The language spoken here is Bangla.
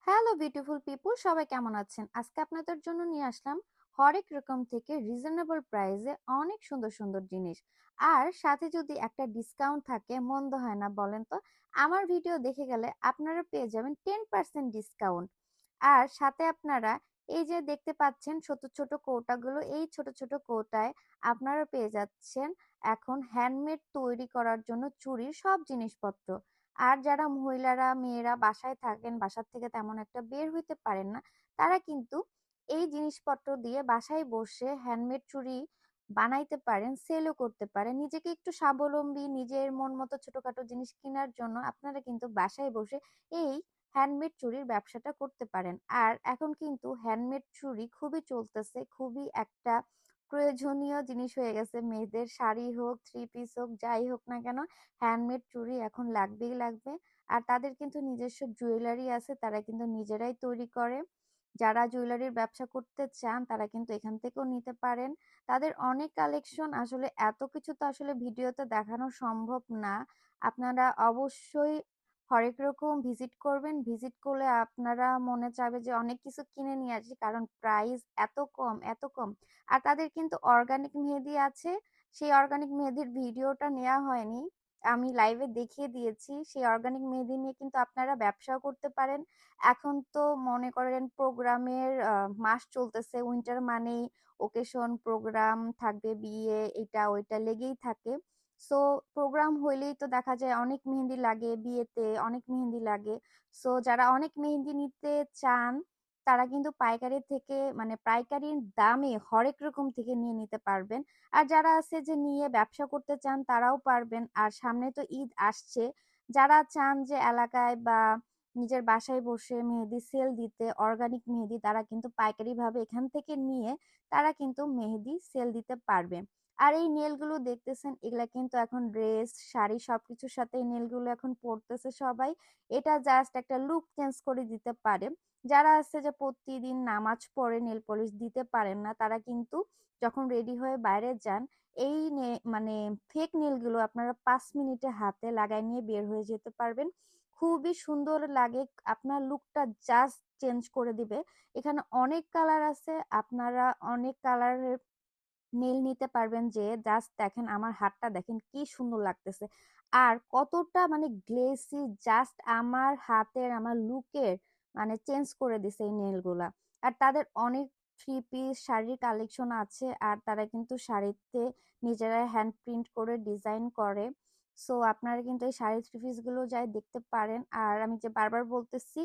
হ্যালো বিউটিফুল পিপল, সবাই কেমন আছেন? আজকে আপনাদের জন্য নিয়ে আসলাম হরেক রকম থেকে রিজনেবল প্রাইসে অনেক সুন্দর সুন্দর জিনিস। আর সাথে যদি একটা ডিসকাউন্ট থাকে মন্দ হয় না বলেন তো। আমার ভিডিও দেখে গেলে আপনারা পেয়ে যাবেন 10% ডিসকাউন্ট। আর সাথে আপনারা এই যে দেখতে পাচ্ছেন ছোট ছোট কৌটাগুলো, এই ছোট ছোট কৌটায় আপনারা পেয়ে যাচ্ছেন এখন হ্যান্ডমেড তৈরি করার জন্য চুড়ির সব জিনিসপত্র। আর যারা মহিলারা মেয়েরা বাসায় থাকেন, বাসার থেকে তেমন একটা বের হইতে পারেন না, তারা কিন্তু এই জিনিসপত্র দিয়ে বাসায় বসে হ্যান্ডমেড চুড়ি বানাইতে পারেন, সেলও করতে পারেন। নিজেকে একটু স্বাবলম্বী, নিজের মন মতো ছোটখাটো জিনিস কেনার জন্য আপনারা কিন্তু বাসায় বসে এই হ্যান্ডমেড চুড়ির ব্যবসাটা করতে পারেন। আর এখন কিন্তু হ্যান্ডমেড চুড়ি খুবই চলতেছে, খুবই একটা প্রয়োজনীয় জিনিস হয়ে গেছে। মেয়েদের শাড়ি হোক, থ্রি পিস হোক, যাই হোক না কেন, হ্যান্ডমেড চুড়ি এখন লাগবেই লাগবে। আর তাদের কিন্তু নিজস্ব জুয়েলারি আছে, তারা কিন্তু নিজেরাই তৈরি করে। যারা জুয়েলারির ব্যবসা করতে চান তারা কিন্তু এখান থেকেও নিতে পারেন। তাদের অনেক কালেকশন, আসলে এত কিছু তো আসলে ভিডিওতে দেখানো সম্ভব না। আপনারা অবশ্যই হরেক রকম ভিজিট করবেন, ভিজিট করলে আপনারা মনে চাইবে যে অনেক কিছু কিনে নিয়ে আসি, কারণ প্রাইস এত কম এত কম। আর তাদের কিন্তু অর্গানিক মেহেদি আছে, সেই অর্গানিক মেহেদির ভিডিওটা নেওয়া হয়নি, আমি লাইভে দেখিয়ে দিয়েছি। সেই অর্গানিক মেহেদি নিয়ে কিন্তু আপনারা ব্যবসাও করতে পারেন। এখন তো মনে করেন প্রোগ্রামের মাস চলতেছে, উইন্টার মানেই ওকেশন, প্রোগ্রাম থাকবে, বিয়ে এটা ওইটা লেগেই থাকে। সো প্রোগ্রাম হইলেই তো দেখা যায় অনেক মেহেন্দি লাগে, বিয়েতে অনেক মেহেন্দি লাগে। সো যারা অনেক মেহেন্দি নিতে চান তারা কিন্তু পাইকারি থেকে, মানে পাইকারির দামে হরেক রকম থেকে নিয়ে নিতে পারবেন। আর যারা আছে যে নিয়ে ব্যবসা করতে চান তারাও পারবেন। আর সামনে তো ঈদ আসছে, যারা চান যে এলাকায় বা নিজের বাসায় বসে মেহেদি সেল দিতে, অর্গানিক মেহেদি, তারা কিন্তু পাইকারি ভাবে এখান থেকে নিয়ে তারা কিন্তু মেহেদি সেল দিতে পারবে। আর এই নেলগুলো দেখতেছেন, এগুলা কিন্তু এখন ড্রেস, শাড়ি সবকিছুর সাথে এই নেলগুলো এখন পরতেছে সবাই। এটা জাস্ট একটা লুক চেঞ্জ করে দিতে পারে। যারা আছে যে প্রতিদিন নামাজ পড়ে নেল পলিশ দিতে পারেন না, তারা কিন্তু যখন রেডি হয়ে বাইরে যান, এই মানে ফেক নেলগুলো আপনারা 5 মিনিটে হাতে লাগাই নিয়ে বের হয়ে যেতে পারবেন। খুবই সুন্দর লাগে, আপনার লুকটা জাস্ট চেঞ্জ করে দিবে। এখানে অনেক কালার আছে, আপনারা অনেক কালারের নেল নিতে পারবেন। যে জাস্ট দেখেন আমার হাতটা, দেখেন কি সুন্দর লাগতেছে আর কতটা মানে গ্লেসি, জাস্ট আমার হাতের আমার লুকের মানে চেঞ্জ করে দিছে এই নেল গুলা। আর তাদের অনেক থ্রি পিস শাড়ির কালেকশন আছে, আর তারা কিন্তু শাড়িতে নিজেরাই হ্যান্ড প্রিন্ট করে ডিজাইন করে। সো আপনারা কিন্তু এই শাড়ি থ্রি পিস গুলো যাই দেখতে পারেন। আর আমি যে বারবার বলতেছি,